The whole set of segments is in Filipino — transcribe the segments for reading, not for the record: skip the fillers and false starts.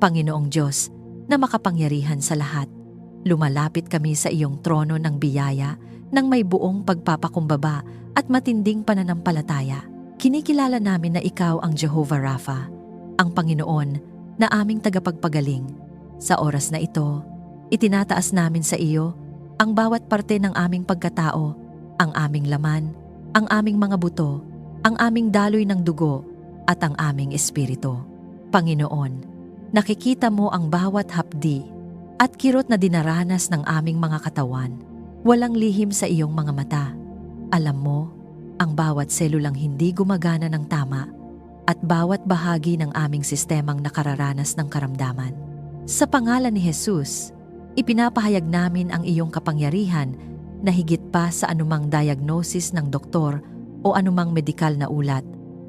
Panginoong Diyos na makapangyarihan sa lahat, lumalapit kami sa iyong trono ng biyaya ng may buong pagpapakumbaba at matinding pananampalataya. Kinikilala namin na ikaw ang Jehovah Rapha, ang Panginoon na aming tagapagpagaling. Sa oras na ito, itinataas namin sa iyo ang bawat parte ng aming pagkatao, ang aming laman, ang aming mga buto, ang aming daloy ng dugo at ang aming espiritu. Panginoon, nakikita mo ang bawat hapdi at kirot na dinaranas ng aming mga katawan. Walang lihim sa iyong mga mata. Alam mo ang bawat selulang hindi gumagana ng tama at bawat bahagi ng aming sistemang nakararanas ng karamdaman. Sa pangalan ni Jesus, ipinapahayag namin ang iyong kapangyarihan na higit pa sa anumang diagnosis ng doktor o anumang medikal na ulat.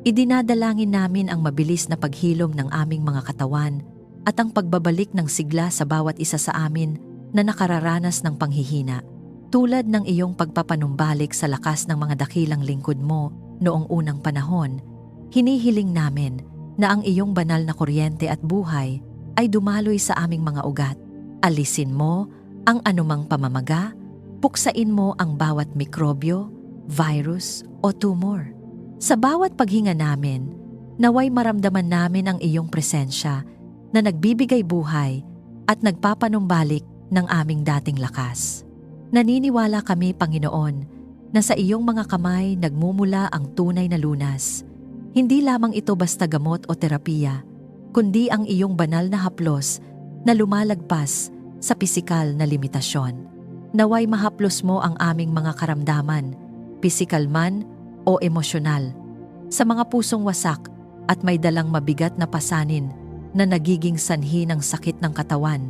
Idinadalangin namin ang mabilis na paghilom ng aming mga katawan at ang pagbabalik ng sigla sa bawat isa sa amin na nakararanas ng panghihina. Tulad ng iyong pagpapanumbalik sa lakas ng mga dakilang lingkod mo noong unang panahon, hinihiling namin na ang iyong banal na kuryente at buhay ay dumaloy sa aming mga ugat. Alisin mo ang anumang pamamaga, puksain mo ang bawat mikrobyo, virus o tumor. Sa bawat paghinga namin, naway maramdaman namin ang iyong presensya na nagbibigay buhay at nagpapanumbalik ng aming dating lakas. Naniniwala kami, Panginoon, na sa iyong mga kamay nagmumula ang tunay na lunas. Hindi lamang ito basta gamot o terapiya, kundi ang iyong banal na haplos na lumalagpas sa pisikal na limitasyon. Naway mahaplos mo ang aming mga karamdaman, pisikal man o emosyonal, sa mga pusong wasak at may dalang mabigat na pasanin na nagiging sanhi ng sakit ng katawan.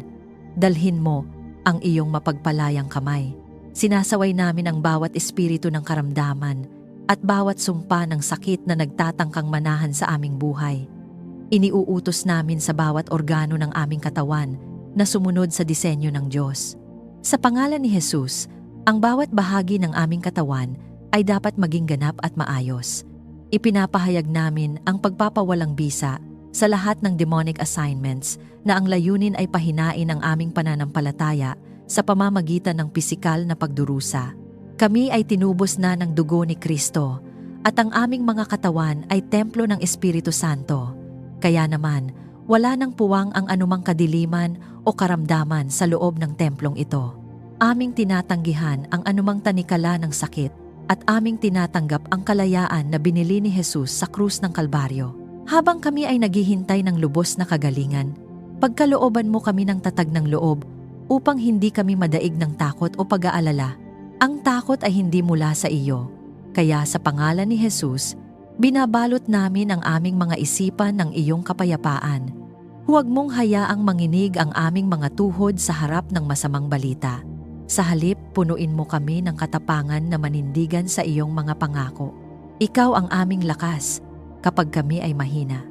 Dalhin mo ang iyong mapagpalayang kamay. Sinasaway namin ang bawat espiritu ng karamdaman at bawat sumpa ng sakit na nagtatangkang manahan sa aming buhay. Iniuutos namin sa bawat organo ng aming katawan na sumunod sa disenyo ng Diyos. Sa pangalan ni Jesus, ang bawat bahagi ng aming katawan ay dapat maging ganap at maayos. Ipinapahayag namin ang pagpapawalang bisa sa lahat ng demonic assignments na ang layunin ay pahinain ang aming pananampalataya sa pamamagitan ng pisikal na pagdurusa. Kami ay tinubos na ng dugo ni Kristo at ang aming mga katawan ay templo ng Espiritu Santo. Kaya naman, wala nang puwang ang anumang kadiliman o karamdaman sa loob ng templong ito. Aming tinatanggihan ang anumang tanikala ng sakit at aming tinatanggap ang kalayaan na binili ni Jesus sa krus ng Kalbaryo. Habang kami ay naghihintay ng lubos na kagalingan, pagkalooban mo kami ng tatag ng loob upang hindi kami madaig ng takot o pag-aalala. Ang takot ay hindi mula sa iyo. Kaya sa pangalan ni Jesus, binabalot namin ang aming mga isipan ng iyong kapayapaan. Huwag mong hayaang manginig ang aming mga tuhod sa harap ng masamang balita. Sa halip, punuin mo kami ng katapangan na manindigan sa iyong mga pangako. Ikaw ang aming lakas kapag kami ay mahina.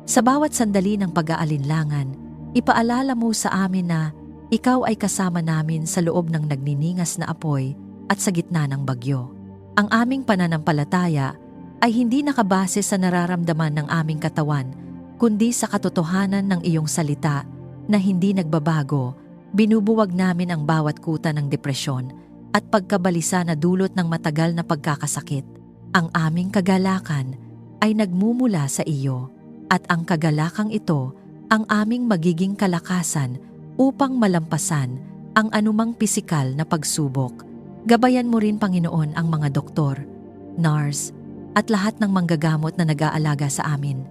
Sa bawat sandali ng pag-aalinlangan, ipaalala mo sa amin na ikaw ay kasama namin sa loob ng nagniningas na apoy at sa gitna ng bagyo. Ang aming pananampalataya ay hindi nakabase sa nararamdaman ng aming katawan, kundi sa katotohanan ng iyong salita na hindi nagbabago. Binubuwag namin ang bawat kuta ng depresyon at pagkabalisa na dulot ng matagal na pagkakasakit. Ang aming kagalakan ay nagmumula sa iyo at ang kagalakang ito ang aming magiging kalakasan upang malampasan ang anumang pisikal na pagsubok. Gabayan mo rin, Panginoon, ang mga doktor, nurse at lahat ng manggagamot na nag-aalaga sa amin.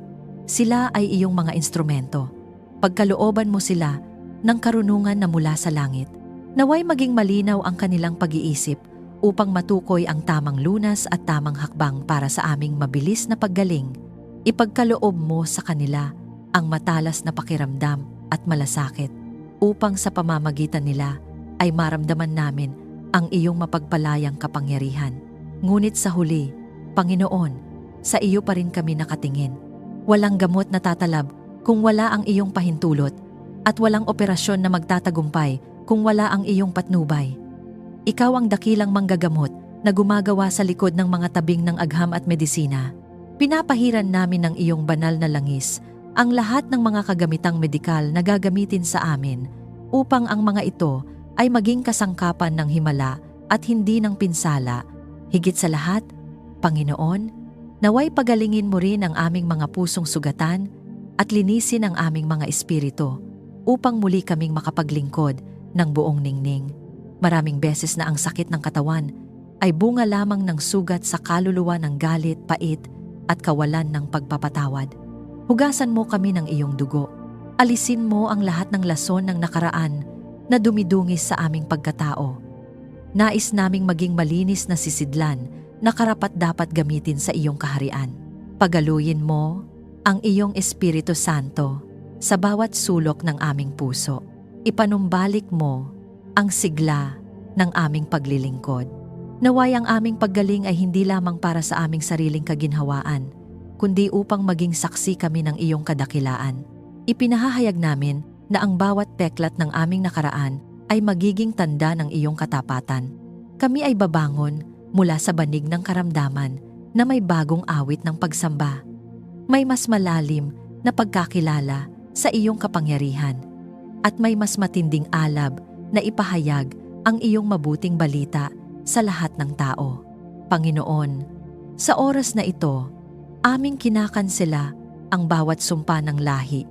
Sila ay iyong mga instrumento. Pagkalooban mo sila ng karunungan na mula sa langit. Naway maging malinaw ang kanilang pag-iisip upang matukoy ang tamang lunas at tamang hakbang para sa aming mabilis na paggaling. Ipagkaloob mo sa kanila ang matalas na pakiramdam at malasakit upang sa pamamagitan nila ay maramdaman namin ang iyong mapagpalayang kapangyarihan. Ngunit sa huli, Panginoon, sa iyo pa rin kami nakatingin. Walang gamot na tatalab kung wala ang iyong pahintulot at walang operasyon na magtatagumpay kung wala ang iyong patnubay. Ikaw ang dakilang manggagamot na gumagawa sa likod ng mga tabing ng agham at medisina. Pinapahiran namin ng iyong banal na langis ang lahat ng mga kagamitang medikal na gagamitin sa amin upang ang mga ito ay maging kasangkapan ng himala at hindi ng pinsala. Higit sa lahat, Panginoon, naway pagalingin mo rin ang aming mga pusong sugatan at linisin ang aming mga espiritu upang muli kaming makapaglingkod ng buong ningning. Maraming beses na ang sakit ng katawan ay bunga lamang ng sugat sa kaluluwa ng galit, pait at kawalan ng pagpapatawad. Hugasan mo kami ng iyong dugo. Alisin mo ang lahat ng lason ng nakaraan na dumidungis sa aming pagkatao. Nais naming maging malinis na sisidlan na karapat-dapat gamitin sa iyong kaharian. Pagaluyin mo ang iyong Espiritu Santo sa bawat sulok ng aming puso. Ipanumbalik mo ang sigla ng aming paglilingkod. Naway ang aming paggaling ay hindi lamang para sa aming sariling kaginhawaan, kundi upang maging saksi kami ng iyong kadakilaan. Ipinahahayag namin na ang bawat peklat ng aming nakaraan ay magiging tanda ng iyong katapatan. Kami ay babangon mula sa banig ng karamdaman na may bagong awit ng pagsamba. May mas malalim na pagkakilala sa iyong kapangyarihan at may mas matinding alab na ipahayag ang iyong mabuting balita sa lahat ng tao. Panginoon, sa oras na ito, aming kinakansela ang bawat sumpa ng lahi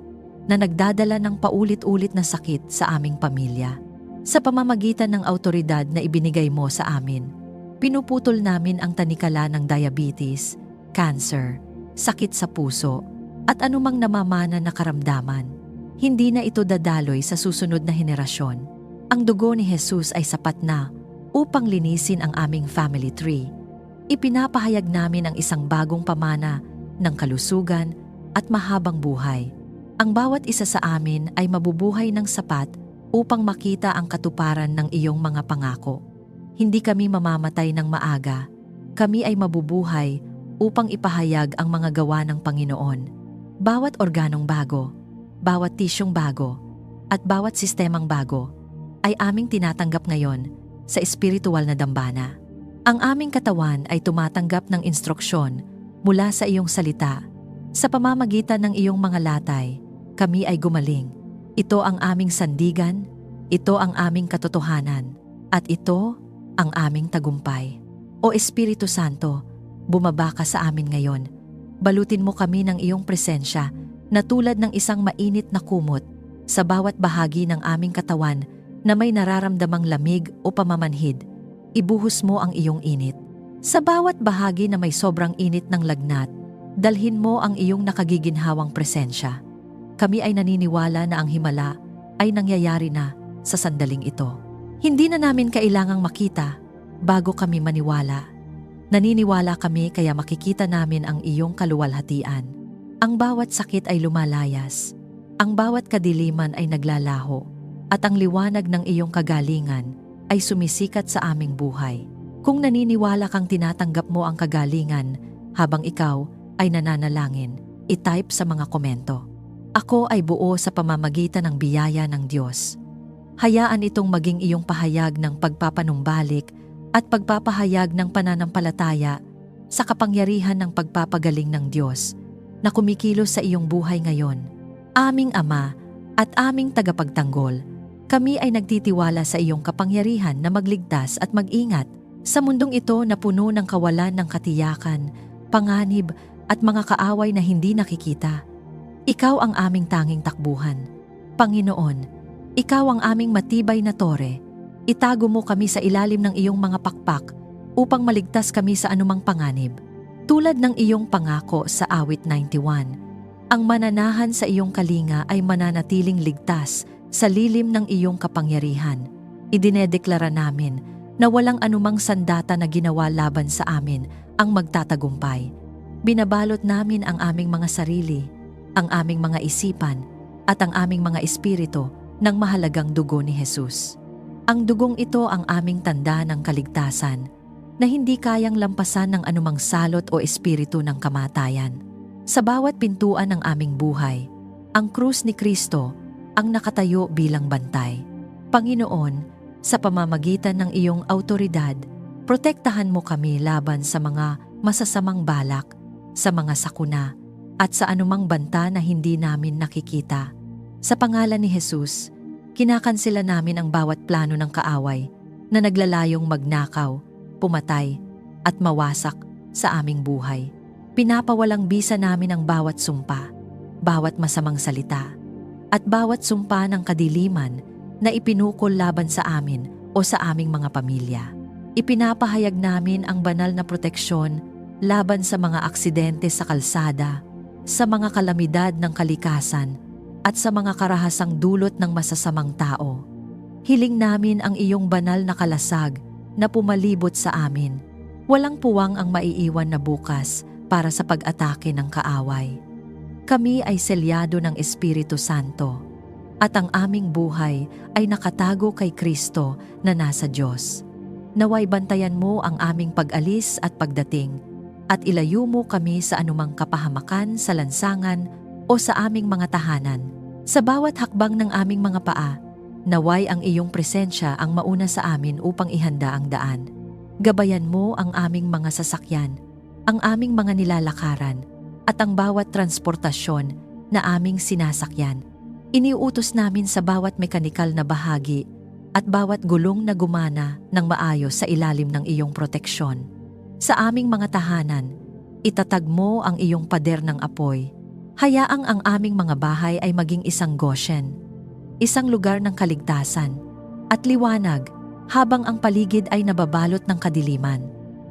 na nagdadala ng paulit-ulit na sakit sa aming pamilya. Sa pamamagitan ng autoridad na ibinigay mo sa amin, pinuputol namin ang tanikala ng diabetes, cancer, sakit sa puso, at anumang namamana na karamdaman. Hindi na ito dadaloy sa susunod na henerasyon. Ang dugo ni Jesus ay sapat na upang linisin ang aming family tree. Ipinapahayag namin ang isang bagong pamana ng kalusugan at mahabang buhay. Ang bawat isa sa amin ay mabubuhay ng sapat upang makita ang katuparan ng iyong mga pangako. Hindi kami mamamatay ng maaga. Kami ay mabubuhay upang ipahayag ang mga gawa ng Panginoon. Bawat organong bago, bawat tisyong bago, at bawat sistemang bago ay aming tinatanggap ngayon sa espiritual na dambana. Ang aming katawan ay tumatanggap ng instruksyon mula sa iyong salita. Sa pamamagitan ng iyong mga latay, kami ay gumaling. Ito ang aming sandigan, ito ang aming katotohanan, at ito ang aming tagumpay. O Espiritu Santo, bumaba ka sa amin ngayon. Balutin mo kami ng iyong presensya na tulad ng isang mainit na kumot sa bawat bahagi ng aming katawan na may nararamdamang lamig o pamamanhid. Ibuhos mo ang iyong init. Sa bawat bahagi na may sobrang init ng lagnat, dalhin mo ang iyong nakagiginhawang presensya. Kami ay naniniwala na ang himala ay nangyayari na sa sandaling ito. Hindi na namin kailangang makita bago kami maniwala. Naniniwala kami kaya makikita namin ang iyong kaluwalhatian. Ang bawat sakit ay lumalayas. Ang bawat kadiliman ay naglalaho. At ang liwanag ng iyong kagalingan ay sumisikat sa aming buhay. Kung naniniwala kang tinatanggap mo ang kagalingan habang ikaw ay nananalangin, i-type sa mga komento. Ako ay buo sa pamamagitan ng biyaya ng Diyos. Hayaan itong maging iyong pahayag ng pagpapanumbalik at pagpapahayag ng pananampalataya sa kapangyarihan ng pagpapagaling ng Diyos na kumikilos sa iyong buhay ngayon. Aming Ama at aming tagapagtanggol, kami ay nagtitiwala sa iyong kapangyarihan na magligtas at mag-ingat sa mundong ito na puno ng kawalan ng katiyakan, panganib at mga kaaway na hindi nakikita. Ikaw ang aming tanging takbuhan. Panginoon, ikaw ang aming matibay na tore. Itago mo kami sa ilalim ng iyong mga pakpak upang maligtas kami sa anumang panganib. Tulad ng iyong pangako sa awit 91, ang mananahan sa iyong kalinga ay mananatiling ligtas sa lilim ng iyong kapangyarihan. Idinedeklara namin na walang anumang sandata na ginawa laban sa amin ang magtatagumpay. Binabalot namin ang aming mga sarili, ang aming mga isipan, at ang aming mga espiritu ng mahalagang dugo ni Jesus. Ang dugong ito ang aming tanda ng kaligtasan na hindi kayang lampasan ng anumang salot o espiritu ng kamatayan. Sa bawat pintuan ng aming buhay, ang krus ni Kristo ang nakatayo bilang bantay. Panginoon, sa pamamagitan ng iyong autoridad, protektahan mo kami laban sa mga masasamang balak, sa mga sakuna, at sa anumang banta na hindi namin nakikita. Sa pangalan ni Jesus, kinakansela namin ang bawat plano ng kaaway na naglalayong magnakaw, pumatay, at mawasak sa aming buhay. Pinapawalang bisa namin ang bawat sumpa, bawat masamang salita, at bawat sumpa ng kadiliman na ipinukol laban sa amin o sa aming mga pamilya. Ipinapahayag namin ang banal na proteksyon laban sa mga aksidente sa kalsada, sa mga kalamidad ng kalikasan, at sa mga karahasang dulot ng masasamang tao. Hiling namin ang iyong banal na kalasag na pumalibot sa amin. Walang puwang ang maiiwan na bukas para sa pag-atake ng kaaway. Kami ay selyado ng Espiritu Santo, at ang aming buhay ay nakatago kay Kristo na nasa Diyos. Naway bantayan mo ang aming pag-alis at pagdating, at ilayo mo kami sa anumang kapahamakan sa lansangan o sa aming mga tahanan. Sa bawat hakbang ng aming mga paa, naway ang iyong presensya ang mauna sa amin upang ihanda ang daan. Gabayan mo ang aming mga sasakyan, ang aming mga nilalakaran, at ang bawat transportasyon na aming sinasakyan. Iniuutos namin sa bawat mekanikal na bahagi at bawat gulong na gumana ng maayos sa ilalim ng iyong proteksyon. Sa aming mga tahanan, itatag mo ang iyong pader ng apoy. Hayaang ang aming mga bahay ay maging isang Goshen, isang lugar ng kaligtasan at liwanag habang ang paligid ay nababalot ng kadiliman.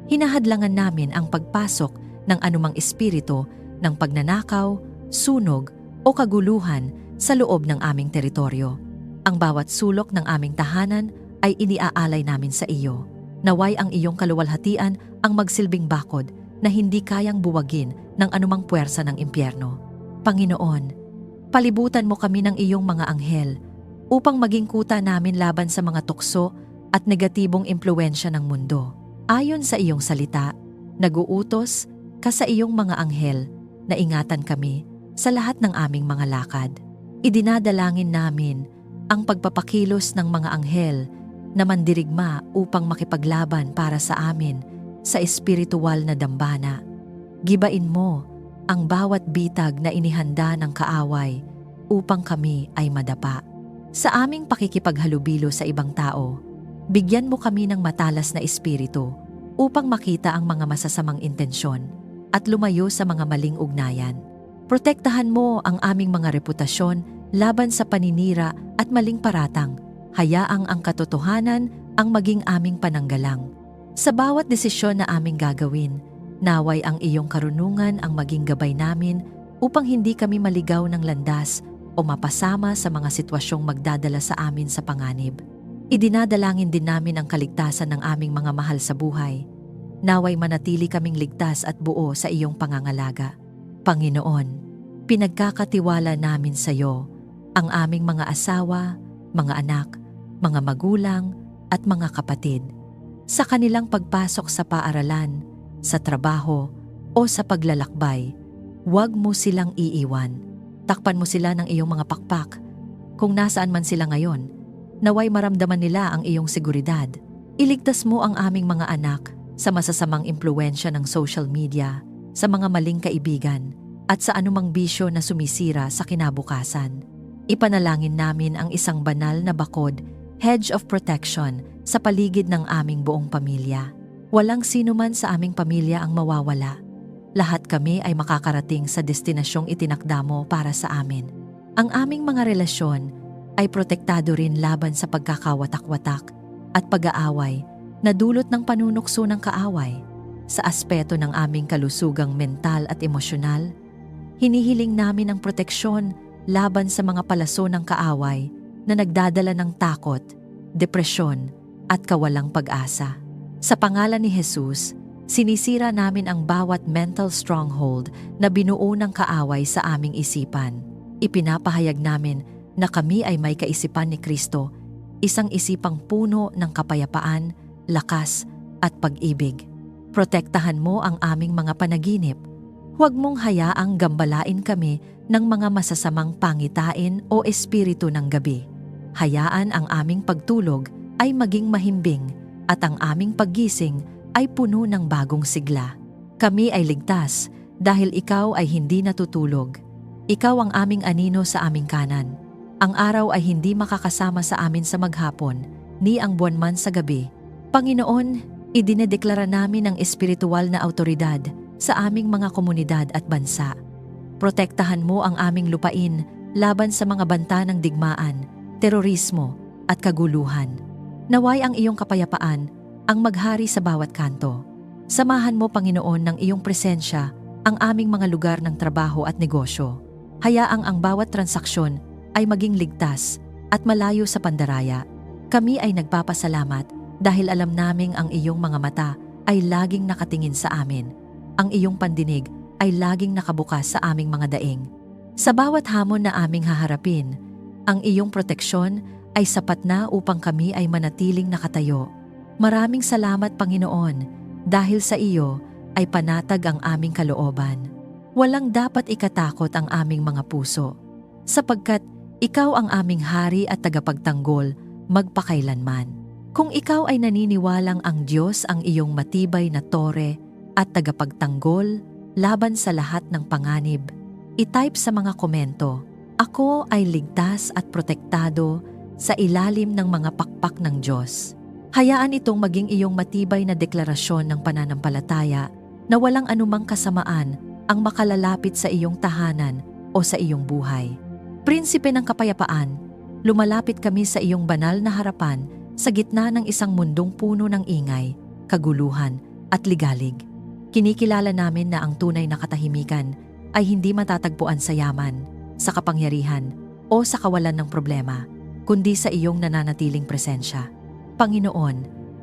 Hinahadlangan namin ang pagpasok ng anumang espiritu ng pagnanakaw, sunog o kaguluhan sa loob ng aming teritoryo. Ang bawat sulok ng aming tahanan ay iniaalay namin sa iyo. Naway ang iyong kaluwalhatian ang magsilbing bakod na hindi kayang buwagin ng anumang puwersa ng impyerno. Panginoon, palibutan mo kami ng iyong mga anghel upang maging kuta namin laban sa mga tukso at negatibong impluensya ng mundo. Ayon sa iyong salita, naguutos ka sa iyong mga anghel na ingatan kami sa lahat ng aming mga lakad. Idinadalangin namin ang pagpapakilos ng mga anghel na mandirigma upang makipaglaban para sa amin sa espiritual na dambana. Gibain mo ang bawat bitag na inihanda ng kaaway upang kami ay madapa. Sa aming pakikipaghalubilo sa ibang tao, bigyan mo kami ng matalas na espiritu upang makita ang mga masasamang intensyon at lumayo sa mga maling ugnayan. Protektahan mo ang aming mga reputasyon laban sa paninira at maling paratang. Hayaang ang katotohanan ang maging aming pananggalang. Sa bawat desisyon na aming gagawin, naway ang iyong karunungan ang maging gabay namin upang hindi kami maligaw ng landas o mapasama sa mga sitwasyong magdadala sa amin sa panganib. Idinadalangin din namin ang kaligtasan ng aming mga mahal sa buhay. Naway manatili kaming ligtas at buo sa iyong pangangalaga. Panginoon, pinagkakatiwala namin sa iyo ang aming mga asawa, mga anak, mga magulang at mga kapatid. Sa kanilang pagpasok sa paaralan, sa trabaho o sa paglalakbay, huwag mo silang iiwan. Takpan mo sila ng iyong mga pakpak. Kung nasaan man sila ngayon, naway maramdaman nila ang iyong seguridad. Iligtas mo ang aming mga anak sa masasamang impluensya ng social media, sa mga maling kaibigan, at sa anumang bisyo na sumisira sa kinabukasan. Ipanalangin namin ang isang banal na bakod, hedge of protection, sa paligid ng aming buong pamilya. Walang sino man sa aming pamilya ang mawawala. Lahat kami ay makakarating sa destinasyong itinakda mo para sa amin. Ang aming mga relasyon ay protektado rin laban sa pagkakawatak-watak at pag-aaway na dulot ng panunukso ng kaaway. Sa aspeto ng aming kalusugang mental at emosyonal, hinihiling namin ang proteksyon laban sa mga palaso ng kaaway na nagdadala ng takot, depresyon at kawalang pag-asa. Sa pangalan ni Jesus, sinisira namin ang bawat mental stronghold na binuo ng kaaway sa aming isipan. Ipinapahayag namin na kami ay may kaisipan ni Kristo, isang isipang puno ng kapayapaan, lakas at pag-ibig. Protektahan mo ang aming mga panaginip. Huwag mong hayaang gambalain kami ng mga masasamang pangitain o espiritu ng gabi. Hayaan ang aming pagtulog ay maging mahimbing at ang aming paggising ay puno ng bagong sigla. Kami ay ligtas dahil ikaw ay hindi natutulog. Ikaw ang aming anino sa aming kanan. Ang araw ay hindi makakasama sa amin sa maghapon, ni ang buwan man sa gabi. Panginoon, idinedeklara namin ang espiritual na awtoridad sa aming mga komunidad at bansa. Protektahan mo ang aming lupain laban sa mga banta ng digmaan, terorismo at kaguluhan. Naway ang iyong kapayapaan ang maghari sa bawat kanto. Samahan mo, Panginoon, ng iyong presensya ang aming mga lugar ng trabaho at negosyo. Hayaang ang bawat transaksyon ay maging ligtas at malayo sa pandaraya. Kami ay nagpapasalamat dahil alam naming ang iyong mga mata ay laging nakatingin sa amin. Ang iyong pandinig ay laging nakabukas sa aming mga daing. Sa bawat hamon na aming haharapin, ang iyong proteksyon ay sapat na upang kami ay manatiling nakatayo. Maraming salamat, Panginoon, dahil sa iyo ay panatag ang aming kalooban. Walang dapat ikatakot ang aming mga puso, sapagkat ikaw ang aming hari at tagapagtanggol magpakailanman. Kung ikaw ay naniniwalang ang Diyos ang iyong matibay na tore at tagapagtanggol laban sa lahat ng panganib, i-type sa mga komento, "Ako ay ligtas at protektado sa ilalim ng mga pakpak ng Diyos." Hayaan itong maging iyong matibay na deklarasyon ng pananampalataya na walang anumang kasamaan ang makalalapit sa iyong tahanan o sa iyong buhay. Prinsipe ng kapayapaan, lumalapit kami sa iyong banal na harapan sa gitna ng isang mundong puno ng ingay, kaguluhan at ligalig. Kinikilala namin na ang tunay na katahimikan ay hindi matatagpuan sa yaman, sa kapangyarihan o sa kawalan ng problema, kundi sa iyong nananatiling presensya. Panginoon,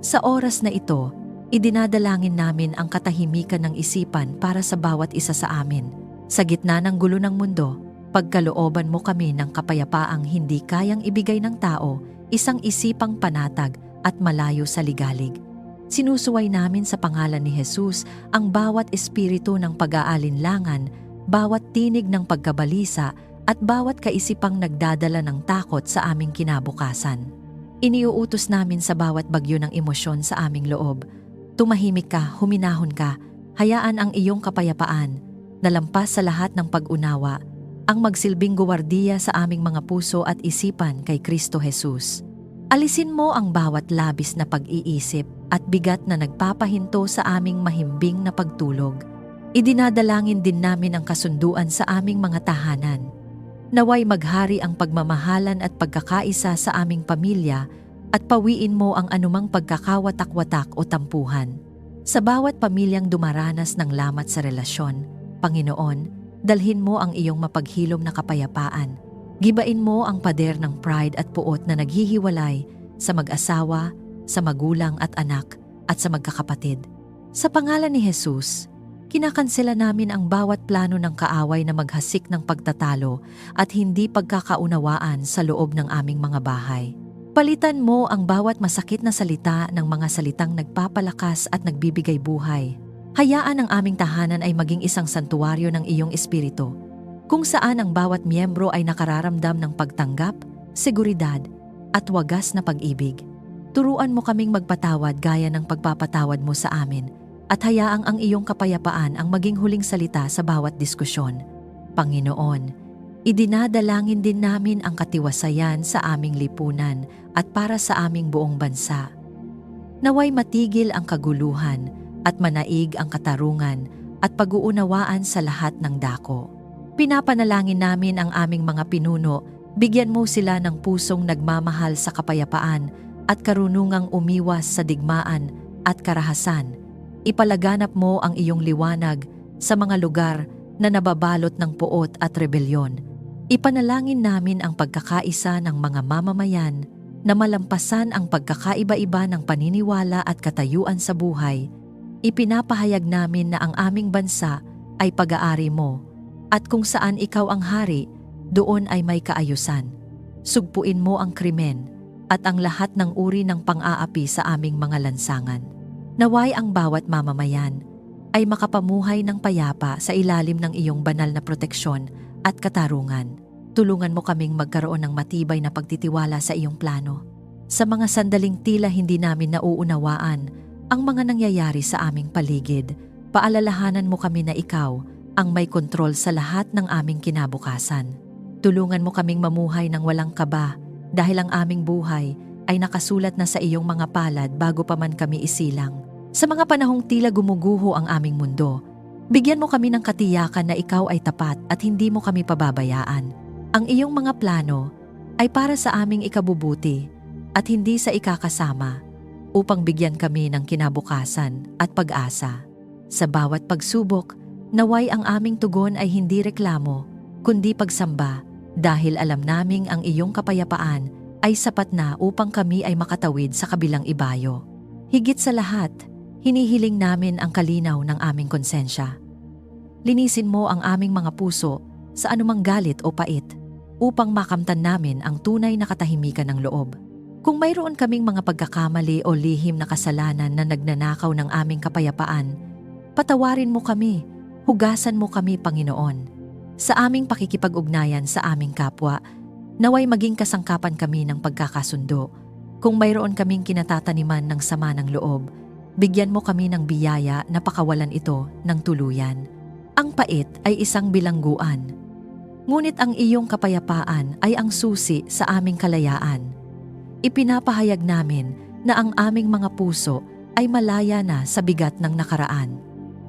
sa oras na ito, idinadalangin namin ang katahimikan ng isipan para sa bawat isa sa amin. Sa gitna ng gulo ng mundo, pagkalooban mo kami ng kapayapaang hindi kayang ibigay ng tao, isang isipang panatag at malayo sa ligalig. Sinusuway namin sa pangalan ni Jesus ang bawat espiritu ng pag-aalinlangan, bawat tinig ng pagkabalisa at bawat kaisipang nagdadala ng takot sa aming kinabukasan. Iniuutos namin sa bawat bagyo ng emosyon sa aming loob. Tumahimik ka, huminahon ka, hayaan ang iyong kapayapaan, na lampas sa lahat ng pag-unawa, ang magsilbing guwardiya sa aming mga puso at isipan kay Kristo Jesus. Alisin mo ang bawat labis na pag-iisip at bigat na nagpapahinto sa aming mahimbing na pagtulog. Idinadalangin din namin ang kasunduan sa aming mga tahanan. Naway maghari ang pagmamahalan at pagkakaisa sa aming pamilya at pawiin mo ang anumang pagkakawatak-watak o tampuhan. Sa bawat pamilyang dumaranas ng lamat sa relasyon, Panginoon, dalhin mo ang iyong mapaghilom na kapayapaan. Gibain mo ang pader ng pride at puot na naghihiwalay sa mag-asawa, sa magulang at anak, at sa magkakapatid. Sa pangalan ni Jesus, kinakansela namin ang bawat plano ng kaaway na maghasik ng pagtatalo at hindi pagkakaunawaan sa loob ng aming mga bahay. Palitan mo ang bawat masakit na salita ng mga salitang nagpapalakas at nagbibigay buhay. Hayaan ang aming tahanan ay maging isang santuwaryo ng iyong espiritu, kung saan ang bawat miyembro ay nakararamdam ng pagtanggap, seguridad, at wagas na pag-ibig. Turuan mo kaming magpatawad gaya ng pagpapatawad mo sa amin, at hayaang ang iyong kapayapaan ang maging huling salita sa bawat diskusyon. Panginoon, idinadalangin din namin ang katiwasayan sa aming lipunan at para sa aming buong bansa. Naway matigil ang kaguluhan at manaig ang katarungan at pag-uunawaan sa lahat ng dako. Pinapanalangin namin ang aming mga pinuno, bigyan mo sila ng pusong nagmamahal sa kapayapaan at karunungang umiwas sa digmaan at karahasan. Ipalaganap mo ang iyong liwanag sa mga lugar na nababalot ng puot at rebelyon. Ipanalangin namin ang pagkakaisa ng mga mamamayan na malampasan ang pagkakaiba-iba ng paniniwala at katayuan sa buhay. Ipinapahayag namin na ang aming bansa ay pag-aari mo, at kung saan ikaw ang hari, doon ay may kaayusan. Sugpuin mo ang krimen at ang lahat ng uri ng pang-aapi sa aming mga lansangan. Naway ang bawat mamamayan ay makapamuhay ng payapa sa ilalim ng iyong banal na proteksyon at katarungan. Tulungan mo kaming magkaroon ng matibay na pagtitiwala sa iyong plano. Sa mga sandaling tila hindi namin nauunawaan ang mga nangyayari sa aming paligid, paalalahanan mo kami na ikaw ang may kontrol sa lahat ng aming kinabukasan. Tulungan mo kaming mamuhay ng walang kaba dahil ang aming buhay ay nakasulat na sa iyong mga palad bago pa man kami isilang. Sa mga panahong tila gumuguho ang aming mundo, bigyan mo kami ng katiyakan na ikaw ay tapat at hindi mo kami pababayaan. Ang iyong mga plano ay para sa aming ikabubuti at hindi sa ikakasama upang bigyan kami ng kinabukasan at pag-asa. Sa bawat pagsubok, naway ang aming tugon ay hindi reklamo, kundi pagsamba dahil alam naming ang iyong kapayapaan ay sapat na upang kami ay makatawid sa kabilang ibayo. Higit sa lahat, hinihiling namin ang kalinaw ng aming konsensya. Linisin mo ang aming mga puso sa anumang galit o pait upang makamtan namin ang tunay na katahimikan ng loob. Kung mayroon kaming mga pagkakamali o lihim na kasalanan na nagnanakaw ng aming kapayapaan, patawarin mo kami, hugasan mo kami, Panginoon. Sa aming pakikipag-ugnayan sa aming kapwa, naway maging kasangkapan kami ng pagkakasundo. Kung mayroon kaming kinatataniman ng sama ng loob, bigyan mo kami ng biyaya na pakawalan ito ng tuluyan. Ang pait ay isang bilangguan, ngunit ang iyong kapayapaan ay ang susi sa aming kalayaan. Ipinapahayag namin na ang aming mga puso ay malaya na sa bigat ng nakaraan.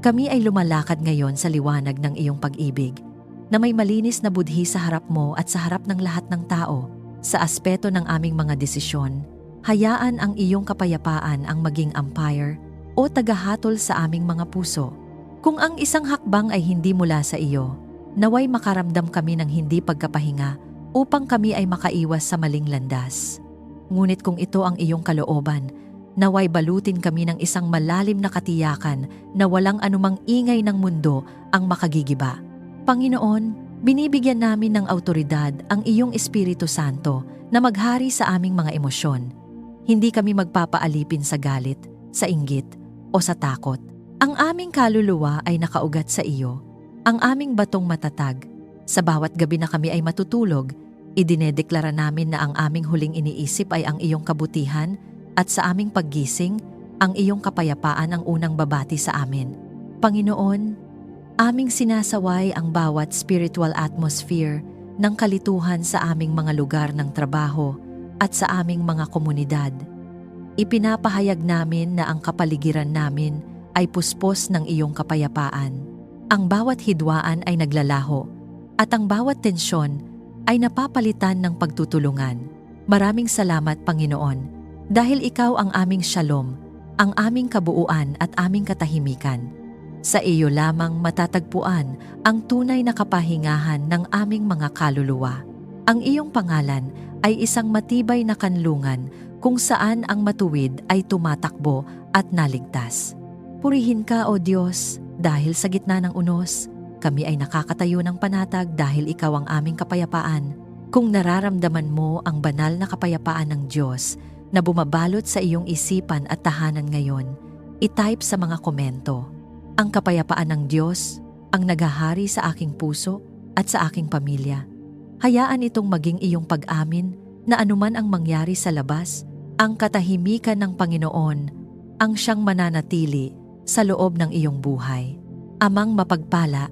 Kami ay lumalakad ngayon sa liwanag ng iyong pag-ibig, na may malinis na budhi sa harap mo at sa harap ng lahat ng tao. Sa aspeto ng aming mga desisyon, hayaan ang iyong kapayapaan ang maging umpire o tagahatol sa aming mga puso. Kung ang isang hakbang ay hindi mula sa iyo, naway makaramdam kami ng hindi pagkapahinga upang kami ay makaiwas sa maling landas. Ngunit kung ito ang iyong kalooban, naway balutin kami ng isang malalim na katiyakan na walang anumang ingay ng mundo ang makagigiba. Panginoon, binibigyan namin ng autoridad ang iyong Espiritu Santo na maghari sa aming mga emosyon. Hindi kami magpapaalipin sa galit, sa inggit, o sa takot. Ang aming kaluluwa ay nakaugat sa iyo, ang aming batong matatag. Sa bawat gabi na kami ay matutulog, idinedeklara namin na ang aming huling iniisip ay ang iyong kabutihan at sa aming paggising, ang iyong kapayapaan ang unang babati sa amin. Panginoon, aming sinasaway ang bawat spiritual atmosphere ng kalituhan sa aming mga lugar ng trabaho at sa aming mga komunidad. Ipinapahayag namin na ang kapaligiran namin ay puspos ng iyong kapayapaan. Ang bawat hidwaan ay naglalaho at ang bawat tensyon ay napapalitan ng pagtutulungan. Maraming salamat, Panginoon, dahil ikaw ang aming shalom, ang aming kabuuan at aming katahimikan. Sa iyo lamang matatagpuan ang tunay na kapahingahan ng aming mga kaluluwa. Ang iyong pangalan ay isang matibay na kanlungan kung saan ang matuwid ay tumatakbo at naligtas. Purihin ka, O Diyos, dahil sa gitna ng unos, kami ay nakakatayo ng panatag dahil ikaw ang aming kapayapaan. Kung nararamdaman mo ang banal na kapayapaan ng Diyos na bumabalot sa iyong isipan at tahanan ngayon, i-type sa mga komento. Ang kapayapaan ng Diyos ang naghahari sa aking puso at sa aking pamilya. Hayaan itong maging iyong pag-amin na anuman ang mangyari sa labas, ang katahimikan ng Panginoon ang siyang mananatili sa loob ng iyong buhay. Amang mapagpala,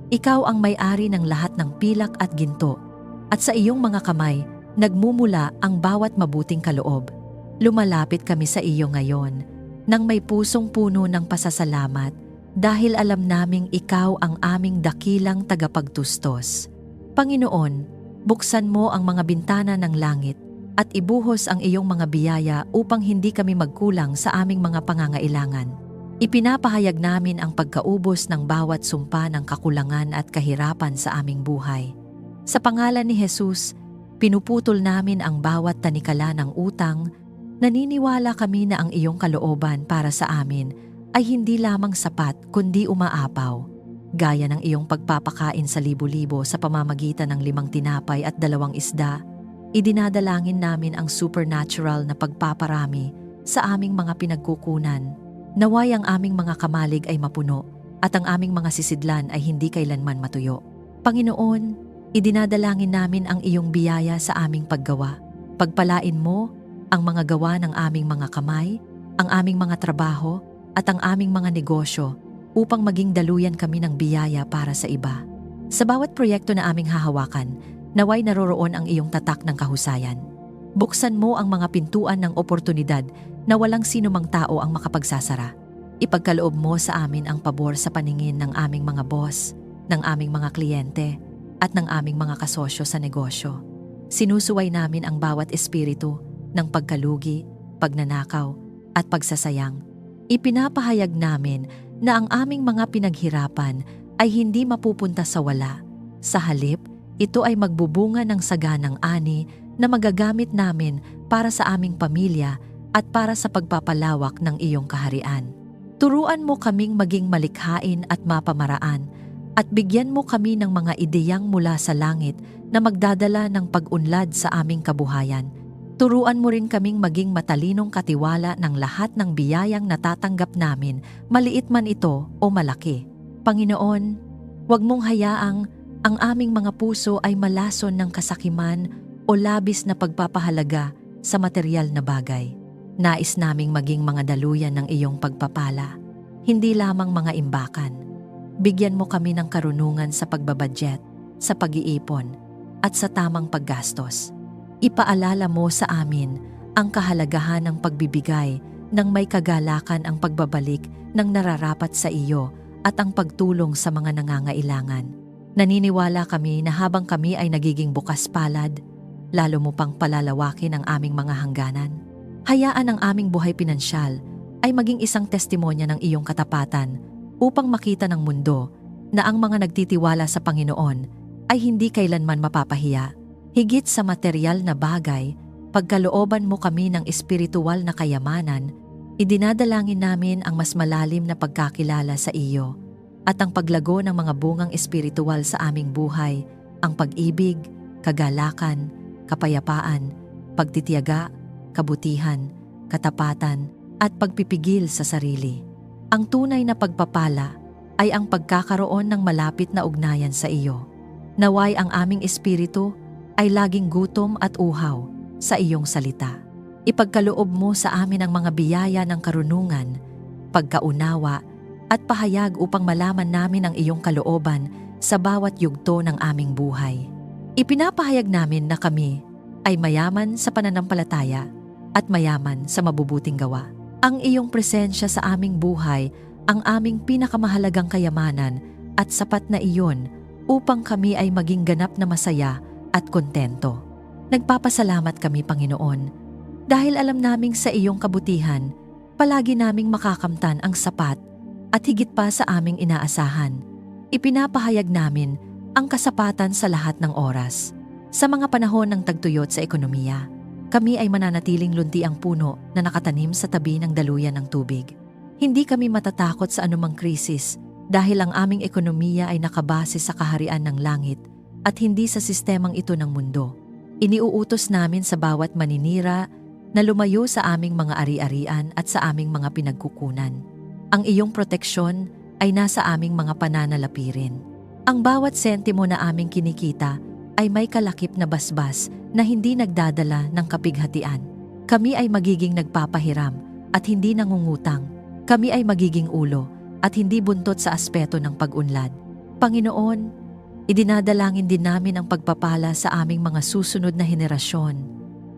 ikaw ang may-ari ng lahat ng pilak at ginto, at sa iyong mga kamay, nagmumula ang bawat mabuting kaloob. Lumalapit kami sa iyo ngayon, nang may pusong puno ng pasasalamat, dahil alam naming ikaw ang aming dakilang tagapagtustos. Panginoon, buksan mo ang mga bintana ng langit, at ibuhos ang iyong mga biyaya upang hindi kami magkulang sa aming mga pangangailangan. Ipinapahayag namin ang pagkaubos ng bawat sumpa ng kakulangan at kahirapan sa aming buhay. Sa pangalan ni Jesus, pinuputol namin ang bawat tanikala ng utang. Naniniwala kami na ang iyong kalooban para sa amin ay hindi lamang sapat kundi umaapaw. Gaya ng iyong pagpapakain sa libo-libo sa pamamagitan ng 5 tinapay at 2 isda, idinadalangin namin ang supernatural na pagpaparami sa aming mga pinagkukunan. Naway ang aming mga kamalig ay mapuno at ang aming mga sisidlan ay hindi kailanman matuyo. Panginoon, idinadalangin namin ang iyong biyaya sa aming paggawa. Pagpalain mo ang mga gawa ng aming mga kamay, ang aming mga trabaho at ang aming mga negosyo upang maging daluyan kami ng biyaya para sa iba. Sa bawat proyekto na aming hahawakan, naway naroroon ang iyong tatak ng kahusayan. Buksan mo ang mga pintuan ng oportunidad na walang sinumang tao ang makapagsasara. Ipagkaloob mo sa amin ang pabor sa paningin ng aming mga boss, ng aming mga kliyente, at ng aming mga kasosyo sa negosyo. Sinusuway namin ang bawat espiritu ng pagkalugi, pagnanakaw, at pagsasayang. Ipinapahayag namin na ang aming mga pinaghirapan ay hindi mapupunta sa wala. Sa halip, ito ay magbubunga ng saganang ani na magagamit namin para sa aming pamilya at para sa pagpapalawak ng iyong kaharian. Turuan mo kaming maging malikhain at mapamaraan at bigyan mo kami ng mga ideyang mula sa langit na magdadala ng pag-unlad sa aming kabuhayan. Turuan mo rin kaming maging matalinong katiwala ng lahat ng biyayang natatanggap namin, maliit man ito o malaki. Panginoon, huwag mong hayaang ang aming mga puso ay malason ng kasakiman o labis na pagpapahalaga sa material na bagay. Nais naming maging mga daluyan ng iyong pagpapala, hindi lamang mga imbakan. Bigyan mo kami ng karunungan sa pagbabudget, sa pag-iipon, at sa tamang paggastos. Ipaalala mo sa amin ang kahalagahan ng pagbibigay nang may kagalakan ang pagbabalik ng nararapat sa iyo at ang pagtulong sa mga nangangailangan. Naniniwala kami na habang kami ay nagiging bukas palad, lalo mo pang palalawakin ang aming mga hangganan. Hayaan ang aming buhay pinansyal ay maging isang testimonya ng iyong katapatan upang makita ng mundo na ang mga nagtitiwala sa Panginoon ay hindi kailanman mapapahiya. Higit sa material na bagay, pagkalooban mo kami ng espiritual na kayamanan, idinadalangin namin ang mas malalim na pagkakilala sa iyo at ang paglago ng mga bungang espiritual sa aming buhay, ang pag-ibig, kagalakan, kapayapaan, pagtitiyaga, kabutihan, katapatan, at pagpipigil sa sarili. Ang tunay na pagpapala ay ang pagkakaroon ng malapit na ugnayan sa iyo. Naway ang aming espiritu ay laging gutom at uhaw sa iyong salita. Ipagkaloob mo sa amin ang mga biyaya ng karunungan, pagkaunawa, at pahayag upang malaman namin ang iyong kalooban sa bawat yugto ng aming buhay. Ipinapahayag namin na kami ay mayaman sa pananampalataya at mayaman sa mabubuting gawa. Ang iyong presensya sa aming buhay ang aming pinakamahalagang kayamanan at sapat na iyon upang kami ay maging ganap na masaya at kontento. Nagpapasalamat kami, Panginoon, dahil alam naming sa iyong kabutihan, palagi naming makakamtan ang sapat at higit pa sa aming inaasahan. Ipinapahayag namin ang kasapatan sa lahat ng oras. Sa mga panahon ng tagtuyot sa ekonomiya, kami ay mananatiling lunti ang puno na nakatanim sa tabi ng daluyan ng tubig. Hindi kami matatakot sa anumang krisis dahil ang aming ekonomiya ay nakabase sa kaharian ng langit at hindi sa sistemang ito ng mundo. Iniuutos namin sa bawat maninira na lumayo sa aming mga ari-arian at sa aming mga pinagkukunan. Ang iyong proteksyon ay nasa aming mga pananalapirin. Ang bawat sentimo na aming kinikita ay may kalakip na basbas na hindi nagdadala ng kapighatian. Kami ay magiging nagpapahiram at hindi nangungutang. Kami ay magiging ulo at hindi buntot sa aspeto ng pag-unlad. Panginoon, idinadalangin din namin ang pagpapala sa aming mga susunod na henerasyon.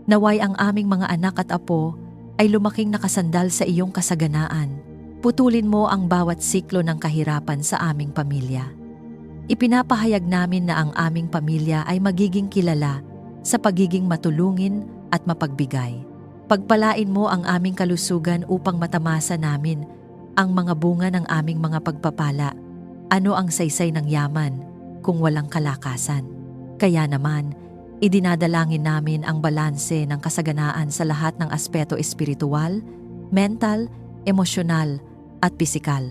Naway ang aming mga anak at apo ay lumaking nakasandal sa iyong kasaganaan. Putulin mo ang bawat siklo ng kahirapan sa aming pamilya. Ipinapahayag namin na ang aming pamilya ay magiging kilala sa pagiging matulungin at mapagbigay. Pagpalain mo ang aming kalusugan upang matamasa namin ang mga bunga ng aming mga pagpapala. Ano ang saysay ng yaman kung walang kalakasan? Kaya naman, idinadalangin namin ang balanse ng kasaganaan sa lahat ng aspeto espiritual, mental, emosyonal, at pisikal.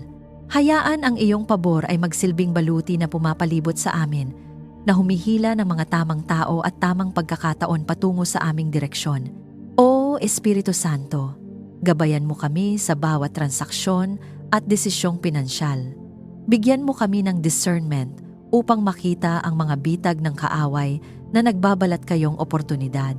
Hayaan ang iyong pabor ay magsilbing baluti na pumapalibot sa amin, na humihila ng mga tamang tao at tamang pagkakataon patungo sa aming direksyon. O Espiritu Santo, gabayan mo kami sa bawat transaksyon at desisyong pinansyal. Bigyan mo kami ng discernment upang makita ang mga bitag ng kaaway na nagbabalat kayong oportunidad.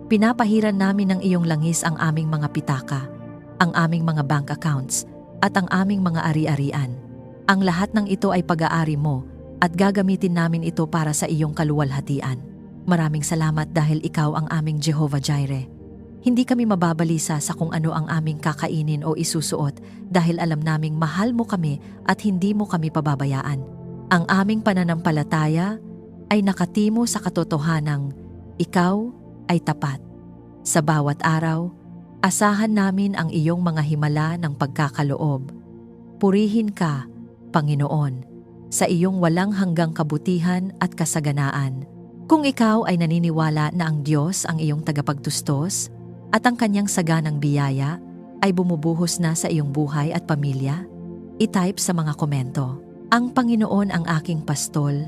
Pinapahiran namin ng iyong langis ang aming mga pitaka, ang aming mga bank accounts, at ang aming mga ari-arian. Ang lahat ng ito ay pag-aari mo at gagamitin namin ito para sa iyong kaluwalhatian. Maraming salamat dahil ikaw ang aming Jehovah Jireh. Hindi kami mababalisa sa kung ano ang aming kakainin o isusuot dahil alam naming mahal mo kami at hindi mo kami pababayaan. Ang aming pananampalataya ay nakatimo sa katotohanang ikaw ay tapat. Sa bawat araw, asahan namin ang iyong mga himala ng pagkakaloob. Purihin ka, Panginoon, sa iyong walang hanggang kabutihan at kasaganaan. Kung ikaw ay naniniwala na ang Diyos ang iyong tagapagtustos at ang kanyang saganang biyaya ay bumubuhos na sa iyong buhay at pamilya, i-type sa mga komento, "Ang Panginoon ang aking pastol,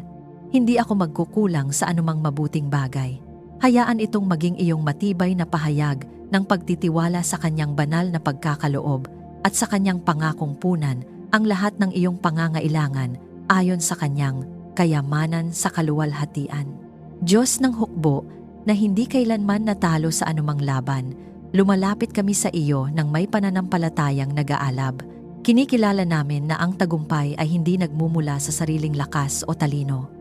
hindi ako magkukulang sa anumang mabuting bagay." Hayaan itong maging iyong matibay na pahayag ng pagtitiwala sa kanyang banal na pagkakaloob at sa kanyang pangakong punan ang lahat ng iyong pangangailangan ayon sa kanyang kayamanan sa kaluwalhatian. Diyos ng hukbo na hindi kailanman natalo sa anumang laban, lumalapit kami sa iyo ng may pananampalatayang nag-aalab. Kinikilala namin na ang tagumpay ay hindi nagmumula sa sariling lakas o talino,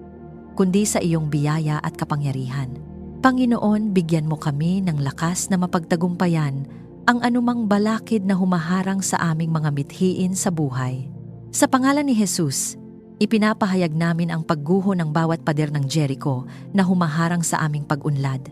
kundi sa iyong biyaya at kapangyarihan. Panginoon, bigyan mo kami ng lakas na mapagtagumpayan ang anumang balakid na humaharang sa aming mga mithiin sa buhay. Sa pangalan ni Jesus, ipinapahayag namin ang pagguho ng bawat pader ng Jericho na humaharang sa aming pag-unlad.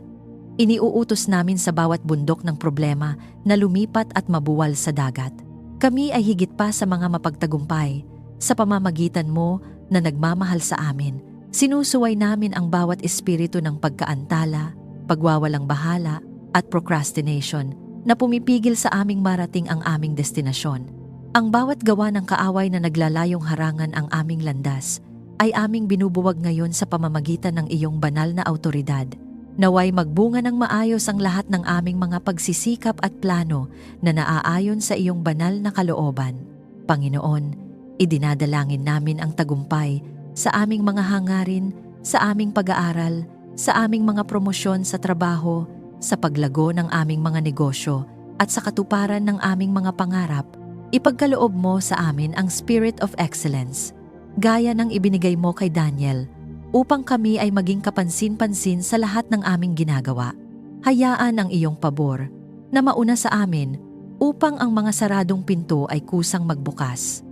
Iniuutos namin sa bawat bundok ng problema na lumipat at mabuwal sa dagat. Kami ay higit pa sa mga mapagtagumpay sa pamamagitan mo na nagmamahal sa amin. Sinusuway namin ang bawat espiritu ng pagkaantala, pagwawalang bahala at procrastination na pumipigil sa aming marating ang aming destinasyon. Ang bawat gawa ng kaaway na naglalayong harangan ang aming landas ay aming binubuwag ngayon sa pamamagitan ng iyong banal na autoridad. Naway magbunga ng maayos ang lahat ng aming mga pagsisikap at plano na naaayon sa iyong banal na kalooban. Panginoon, idinadalangin namin ang tagumpay sa aming mga hangarin, sa aming pag-aaral, sa aming mga promosyon sa trabaho, sa paglago ng aming mga negosyo, at sa katuparan ng aming mga pangarap. Ipagkaloob mo sa amin ang spirit of excellence, gaya ng ibinigay mo kay Daniel, upang kami ay maging kapansin-pansin sa lahat ng aming ginagawa. Hayaan ang iyong pabor na mauna sa amin upang ang mga saradong pinto ay kusang magbukas.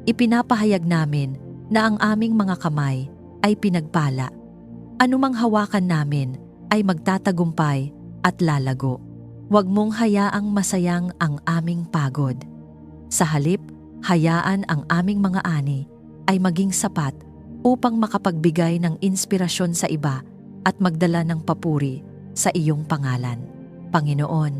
Ipinapahayag namin na ang aming mga kamay ay pinagpala. Anumang hawakan namin ay magtatagumpay at lalago. Huwag mong hayaang masayang ang aming pagod. Sa halip, hayaan ang aming mga ani ay maging sapat upang makapagbigay ng inspirasyon sa iba at magdala ng papuri sa iyong pangalan. Panginoon,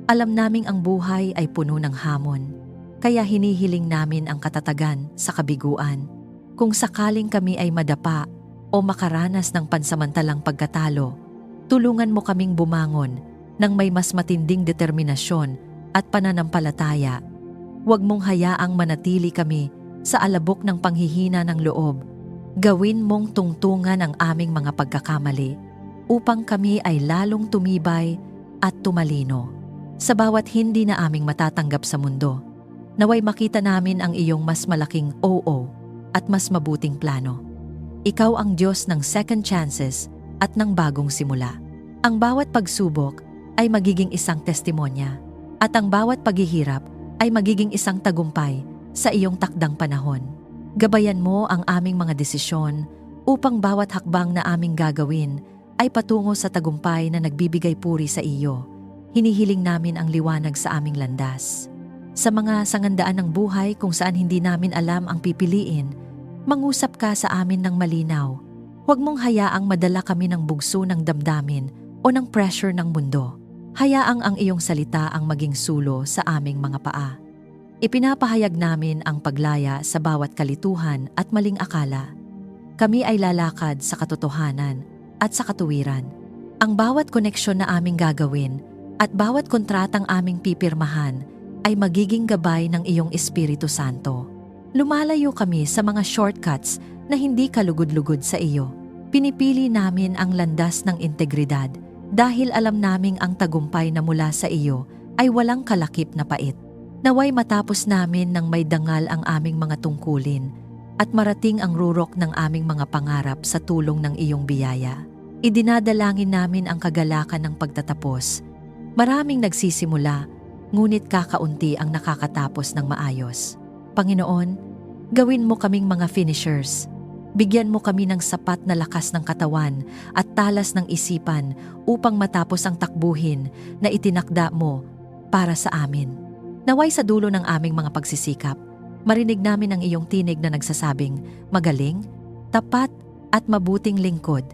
alam naming ang buhay ay puno ng hamon, kaya hinihiling namin ang katatagan sa kabiguan. Kung sakaling kami ay madapa o makaranas ng pansamantalang pagkatalo, tulungan mo kaming bumangon ng may mas matinding determinasyon at pananampalataya. Huwag mong hayaang manatili kami sa alabok ng panghihina ng loob. Gawin mong tungtungan ang aming mga pagkakamali upang kami ay lalong tumibay at tumalino. Sa bawat hindi na aming matatanggap sa mundo, naway makita namin ang iyong mas malaking oo at mas mabuting plano. Ikaw ang Diyos ng second chances at ng bagong simula. Ang bawat pagsubok ay magiging isang testimonya at ang bawat paghihirap ay magiging isang tagumpay sa iyong takdang panahon. Gabayan mo ang aming mga desisyon upang bawat hakbang na aming gagawin ay patungo sa tagumpay na nagbibigay puri sa iyo. Hinihiling namin ang liwanag sa aming landas. Sa mga sangandaan ng buhay kung saan hindi namin alam ang pipiliin, mangusap ka sa amin ng malinaw. Huwag mong hayaang madala kami ng bugso ng damdamin o ng pressure ng mundo. Hayaang ang iyong salita ang maging sulo sa aming mga paa. Ipinapahayag namin ang paglaya sa bawat kalituhan at maling akala. Kami ay lalakad sa katotohanan at sa katuwiran. Ang bawat koneksyon na aming gagawin at bawat kontratang aming pipirmahan ay magiging gabay ng iyong Espiritu Santo. Lumalayo kami sa mga shortcuts na hindi kalugod-lugod sa iyo. Pinipili namin ang landas ng integridad dahil alam naming ang tagumpay na mula sa iyo ay walang kalakip na pait. Naway matapos namin ng may dangal ang aming mga tungkulin at marating ang rurok ng aming mga pangarap sa tulong ng iyong biyaya. Idinadalangin namin ang kagalakan ng pagtatapos. Maraming nagsisimula, ngunit kakaunti ang nakakatapos ng maayos. Panginoon, gawin mo kaming mga finishers. Bigyan mo kami ng sapat na lakas ng katawan at talas ng isipan upang matapos ang takbuhin na itinakda mo para sa amin. Naway sa dulo ng aming mga pagsisikap, marinig namin ang iyong tinig na nagsasabing, magaling, tapat at mabuting lingkod.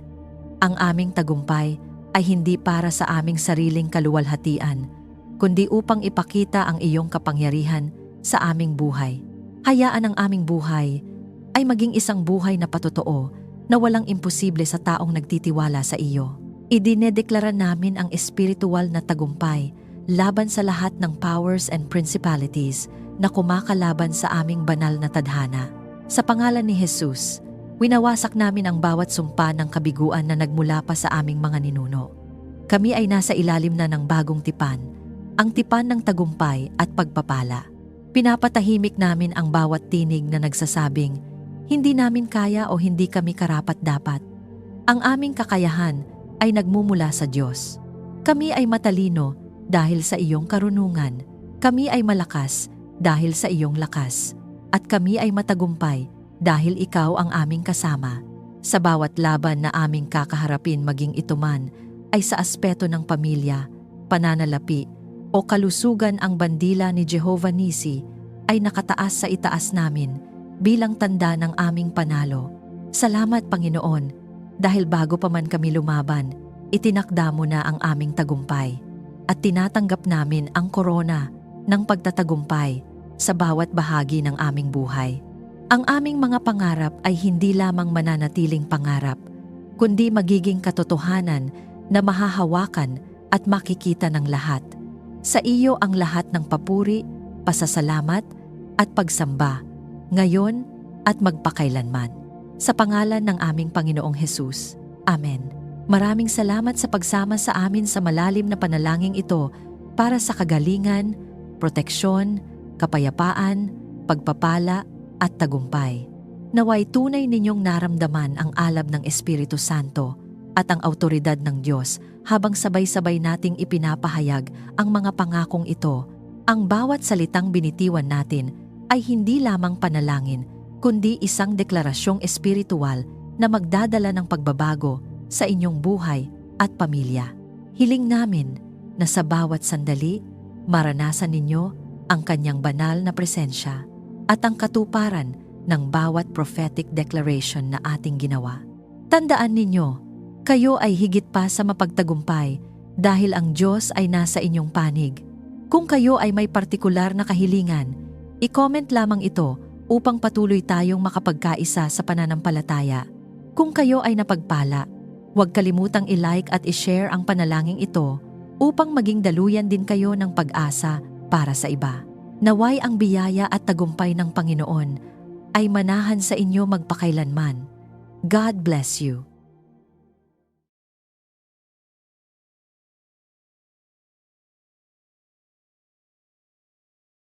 Ang aming tagumpay ay hindi para sa aming sariling kaluwalhatian, kundi upang ipakita ang iyong kapangyarihan sa aming buhay. Hayaan ang aming buhay ay maging isang buhay na patotoo na walang imposible sa taong nagtitiwala sa iyo. Idinedeklara namin ang espiritual na tagumpay laban sa lahat ng powers and principalities na kumakalaban sa aming banal na tadhana. Sa pangalan ni Jesus, winawasak namin ang bawat sumpa ng kabiguan na nagmula pa sa aming mga ninuno. Kami ay nasa ilalim na ng bagong tipan, ang tipan ng tagumpay at pagpapala. Pinapatahimik namin ang bawat tinig na nagsasabing, hindi namin kaya o hindi kami karapat-dapat. Ang aming kakayahan ay nagmumula sa Diyos. Kami ay matalino dahil sa iyong karunungan. Kami ay malakas dahil sa iyong lakas. At kami ay matagumpay dahil ikaw ang aming kasama. Sa bawat laban na aming kakaharapin maging ito man ay sa aspeto ng pamilya, pananalapi o kalusugan, ang bandila ni Jehovah Nisi ay nakataas sa itaas namin bilang tanda ng aming panalo. Salamat Panginoon, dahil bago pa man kami lumaban, itinakda mo na ang aming tagumpay at tinatanggap namin ang korona ng pagtatagumpay sa bawat bahagi ng aming buhay. Ang aming mga pangarap ay hindi lamang mananatiling pangarap, kundi magiging katotohanan na mahahawakan at makikita ng lahat. Sa iyo ang lahat ng papuri, pasasalamat at pagsamba, ngayon at magpakailanman. Sa pangalan ng aming Panginoong Hesus. Amen. Maraming salamat sa pagsama sa amin sa malalim na panalangin ito para sa kagalingan, proteksyon, kapayapaan, pagpapala at tagumpay. Naway tunay ninyong naramdaman ang alab ng Espiritu Santo at ang awtoridad ng Diyos habang sabay-sabay nating ipinapahayag ang mga pangakong ito. Ang bawat salitang binitiwan natin ay hindi lamang panalangin, kundi isang deklarasyong espiritual na magdadala ng pagbabago sa inyong buhay at pamilya. Hiling namin na sa bawat sandali, maranasan ninyo ang kanyang banal na presensya at ang katuparan ng bawat prophetic declaration na ating ginawa. Tandaan ninyo, kayo ay higit pa sa mapagtagumpay dahil ang Diyos ay nasa inyong panig. Kung kayo ay may partikular na kahilingan, i-comment lamang ito upang patuloy tayong makapagkaisa sa pananampalataya. Kung kayo ay napagpala, huwag kalimutang i-like at i-share ang panalangin ito upang maging daluyan din kayo ng pag-asa para sa iba. Naway ang biyaya at tagumpay ng Panginoon ay manahan sa inyo magpakailanman. God bless you.